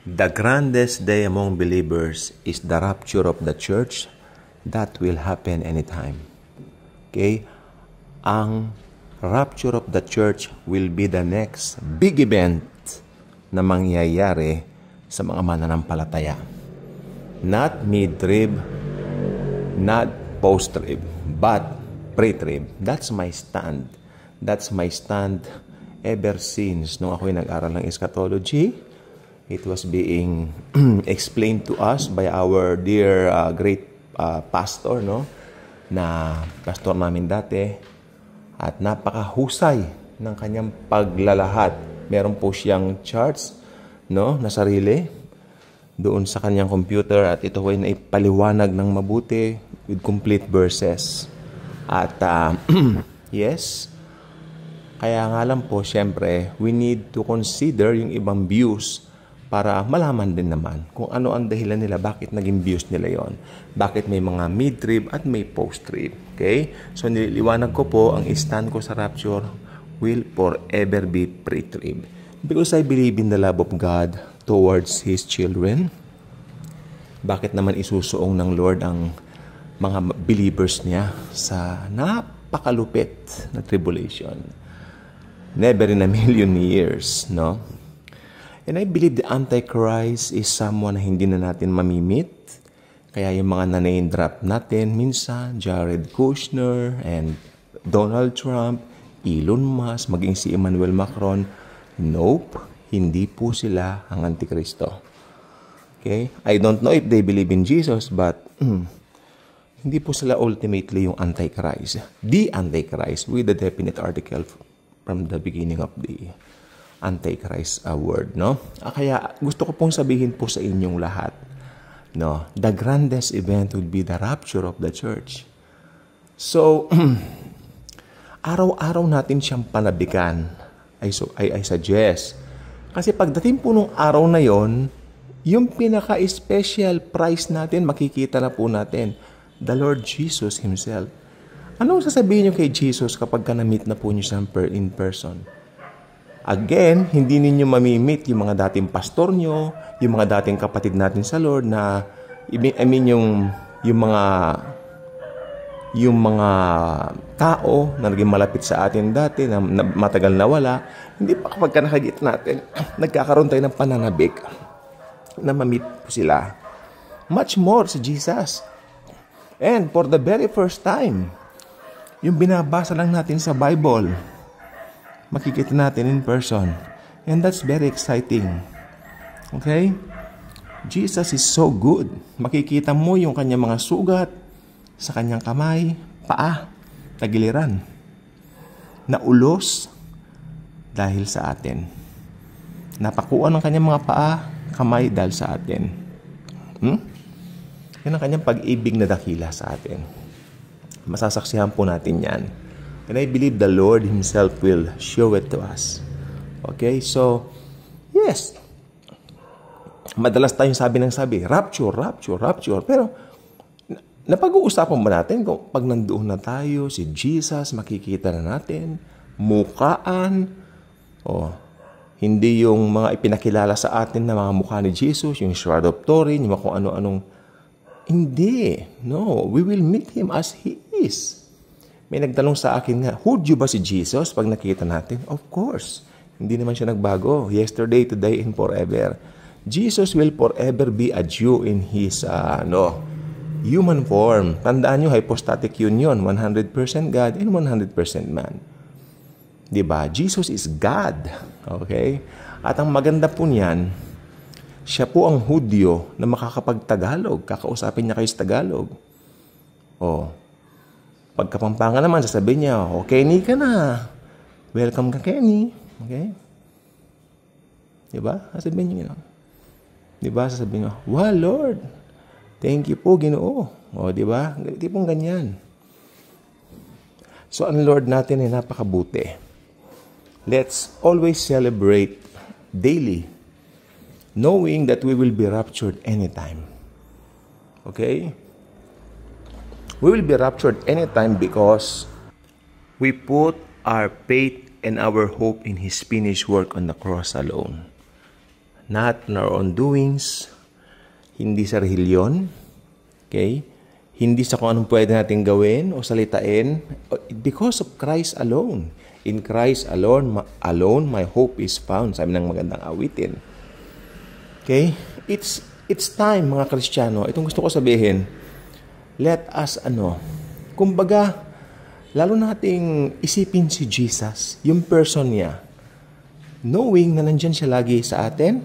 The grandest day among believers is the rapture of the church. That will happen anytime. Okay? Ang rapture of the church will be the next big event na mangyayari sa mga mananampalataya. Not mid-trib, not post-trib, but pre-trib. That's my stand. That's my stand ever since nung ako'y nag-aral ng eschatology. It was being explained to us by our dear great pastor, no? Na pastor namin dati. At napakahusay ng kanyang paglalahad. Meron po siyang charts, no, na sarili doon sa kanyang computer, at ito ay naipaliwanag ng mabuti with complete verses. At yes, kaya nga lang po, syempre, we need to consider yung ibang views para malaman din naman kung ano ang dahilan nila, bakit naging views nila yon, bakit may mga mid-trib at may post-trib. Okay? So, nililiwanag ko po, ang stand ko sa rapture will forever be pre-trib. Because I believe in the love of God towards His children. Bakit naman isusuong ng Lord ang mga believers niya sa napakalupit na tribulation? Never in a million years, no? And I believe the Antichrist is someone na hindi na natin mamimit. Kaya yung mga na-name drop natin minsan, Jared Kushner and Donald Trump, Elon Musk, maging si Emmanuel Macron, nope, hindi po sila ang Antikristo. Okay? I don't know if they believe in Jesus, but hindi po sila ultimately yung Antichrist. The Antichrist with the definite article from the beginning of the Antichrist word, no? Kaya gusto ko pong sabihin po sa inyong lahat, no? The grandest event would be the rapture of the church. So, araw-araw natin siyang panabikan. I suggest. Kasi pagdating po nung araw na yon, yung pinaka-special prize natin, makikita na po natin, the Lord Jesus Himself. Anong sasabihin niyo kay Jesus kapag na-meet na po niyo siya in person? Again, hindi ninyo mamimit yung mga dating pastor nyo, yung mga dating kapatid natin sa Lord na, I mean, yung mga tao na naging malapit sa atin dati, na matagal na wala. Hindi pa kapag nakagit natin, nagkakaroon tayo ng pananabik na mamit po sila. Much more si Jesus. And for the very first time, yung binabasa lang natin sa Bible, makikita natin in person. And that's very exciting. Okay? Jesus is so good. Makikita mo yung kanyang mga sugat sa kanyang kamay, paa, tagiliran, na ulos dahil sa atin. Napakuan ng kanyang mga paa, kamay dahil sa atin. Yan ang kanyang pag-ibig na dakila sa atin. Masasaksihan po natin yan. And I believe the Lord Himself will show it to us. Okay? So, yes. Madalas tayong sabi, rapture, rapture, rapture. Pero, napag-uusapan ba natin kung pag nandoon na tayo, si Jesus, makikita na natin, mukaan, hindi yung mga ipinakilala sa atin na mga mukha ni Jesus, yung Shroud of Turin, yung kung ano-anong, hindi. No, we will meet Him as He is. May nagtanong sa akin nga, Hudyo ba si Jesus pag nakita natin? Of course. Hindi naman siya nagbago. Yesterday, today, and forever. Jesus will forever be a Jew in His human form. Tandaan nyo, hypostatic union, 100% God and 100% man. Diba? Jesus is God. Okay? At ang maganda po niyan, siya po ang Hudyo na makakapag-Tagalog. Kakausapin niya kayo sa Tagalog. Pagkapampangan naman, sasabihin niya, Kenny ka na. Welcome ka, Kenny. Okay? Diba? Sasabihin niya, diba? Sasabihin niya, wow, Lord. Thank you po, Ginoo. Diba? Di pong ganyan. So, ang Lord natin ay napakabuti. Let's always celebrate daily, knowing that we will be raptured anytime. Okay? We will be raptured anytime because we put our faith and our hope in His finished work on the cross alone. not in our own doings, hindi sa relihiyon, okay? Hindi sa kung anong pwede natin gawin o salitain, because of Christ alone. In Christ alone, my hope is found. Sabi ng magandang awitin. Okay? It's time, mga Kristiyano. Itong gusto ko sabihin, let us, kumbaga, lalo nating isipin si Jesus, yung person niya, knowing na nandyan siya lagi sa atin,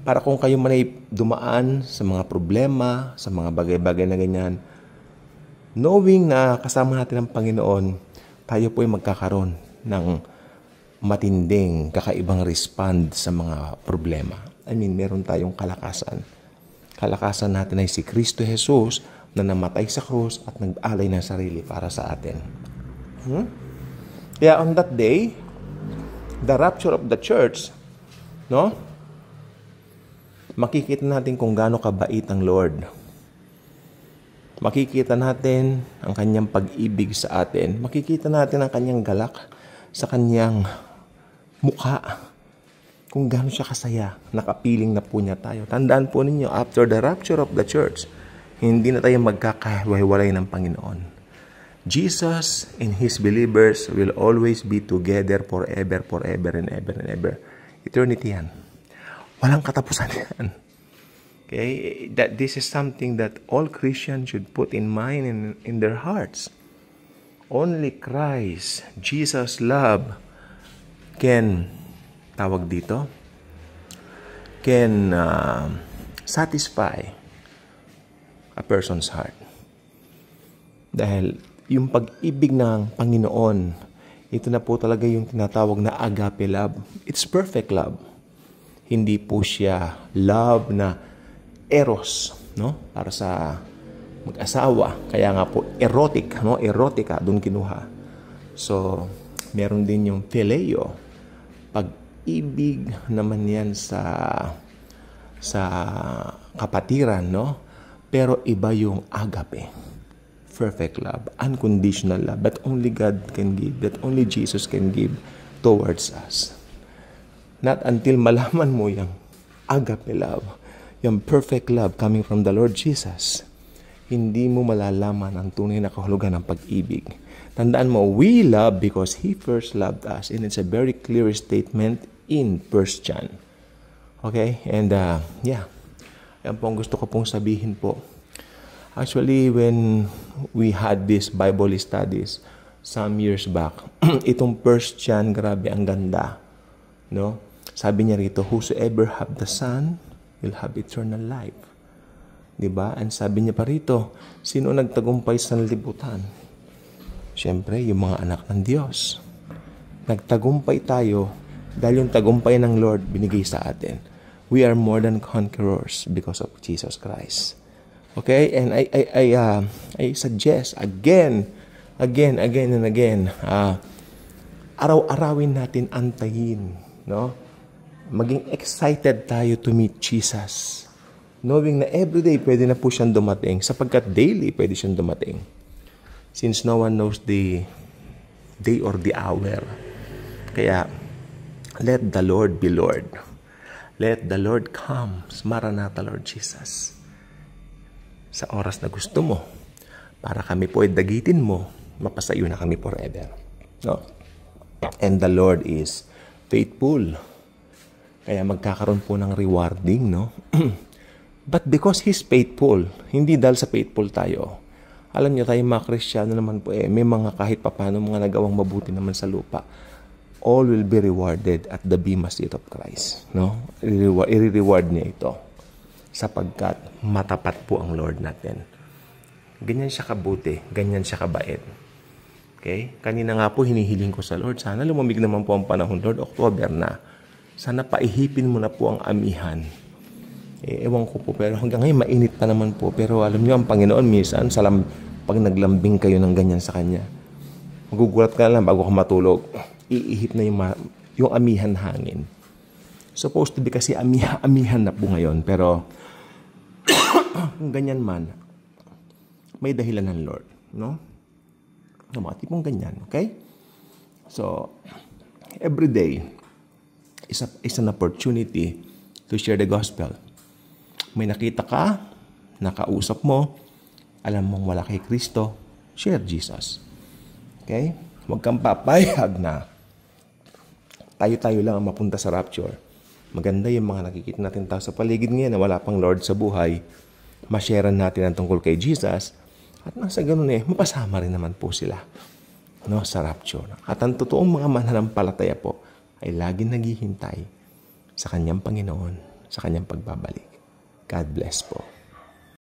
para kung kayo man ay dumaan sa mga problema, sa mga bagay-bagay na ganyan, knowing na kasama natin ang Panginoon, tayo po ay magkakaroon ng matinding, kakaibang respond sa mga problema. Meron tayong kalakasan. Kalakasan natin ay si Kristo Jesus na namatay sa krus at nag-alay ng sarili para sa atin. Kaya on that day, the rapture of the church, makikita natin kung gaano kabait ang Lord. Makikita natin ang kanyang pag-ibig sa atin. Makikita natin ang kanyang galak sa kanyang mukha. Kung gaano siya kasaya, nakapiling na po niya tayo. Tandaan po ninyo, after the rapture of the church, hindi na tayo magkakahiwalay ng Panginoon. Jesus and His believers will always be together forever, forever, and ever, and ever. Eternity yan. Walang katapusan yan. Okay? That this is something that all Christians should put in mind and in their hearts. Only Christ, Jesus' love, can satisfy a person's heart. Dahil yung pag-ibig ng Panginoon, ito na po talaga yung tinatawag na agape love. It's perfect love. Hindi po siya love na eros, para sa mag-asawa. Kaya nga po erotic, erotica doon kinuha. So, meron din yung phileo. Pag-ibig naman yan sa kapatiran, Pero iba yung agape. Perfect love, unconditional love that only God can give, that only Jesus can give towards us. Not until malaman mo yung agape love, yung perfect love coming from the Lord Jesus, hindi mo malalaman ang tunay na kahulugan ng pag-ibig. Tandaan mo, we love because He first loved us. And it's a very clear statement in 1 John. Okay? And yan po ang gusto ko pong sabihin po. Actually, when we had these Bible studies some years back, itong 1 John, grabe, ang ganda. Sabi niya rito, whosoever have the Son will have eternal life. Diba? And sabi niya pa rito, sino nagtagumpay sa libutan? Siyempre, yung mga anak ng Diyos. Nagtagumpay tayo dahil yung tagumpay ng Lord binigay sa atin. We are more than conquerors because of Jesus Christ. Okay? And I suggest again and again, araw-arawin natin antayin, Maging excited tayo to meet Jesus. Knowing na everyday pwede na po siyang dumating, sapagkat daily pwede siyang dumating. Since no one knows the day or the hour. Kaya, let the Lord be Lord. Let the Lord come. Maranatha, Lord Jesus. Sa oras na gusto mo, para kami po ay dagitin mo, mapasayo na kami forever. And the Lord is faithful. Kaya magkakaroon po ng rewarding, But because He's faithful, hindi dahil sa faithful tayo. Alam niyo tayo mga Kristiyano naman po may mga kahit papano mga nagawang mabuti naman sa lupa. All will be rewarded at the bema seat of Christ. I-reward niya ito. Sapagkat matapat po ang Lord natin. Ganyan siya kabuti, ganyan siya kabait. Okay? Kanina nga po hinihiling ko sa Lord, sana lumamig naman po ang panahon, Lord, October na. Sana paihipin mo na po ang amihan. Ewan ko po, pero hanggang ngayon mainit pa naman po. Pero alam niyo, ang Panginoon minsan, pag naglambing kayo ng ganyan sa Kanya, magugulat ka lang bago ka matulog, iihip na yung amihan hangin. Supposed to be kasi amihan na po ngayon. Pero kung ganyan man, may dahilan ng Lord. Mga tipong ganyan. Okay? So, every day is an opportunity to share the gospel. May nakita ka, nakausap mo, alam mong wala kay Kristo, share Jesus. Okay? Huwag kang papayag na tayo-tayo lang ang mapunta sa rapture. Maganda yung mga nakikita natin tao sa paligid ngayon na wala pang Lord sa buhay. Ma-sharean natin ang tungkol kay Jesus. At nasa ganun mapasama rin naman po sila sa rapture. At ang totoong mga mananampalataya po ay laging naghihintay sa kanyang Panginoon, sa kanyang pagbabalik. God bless po.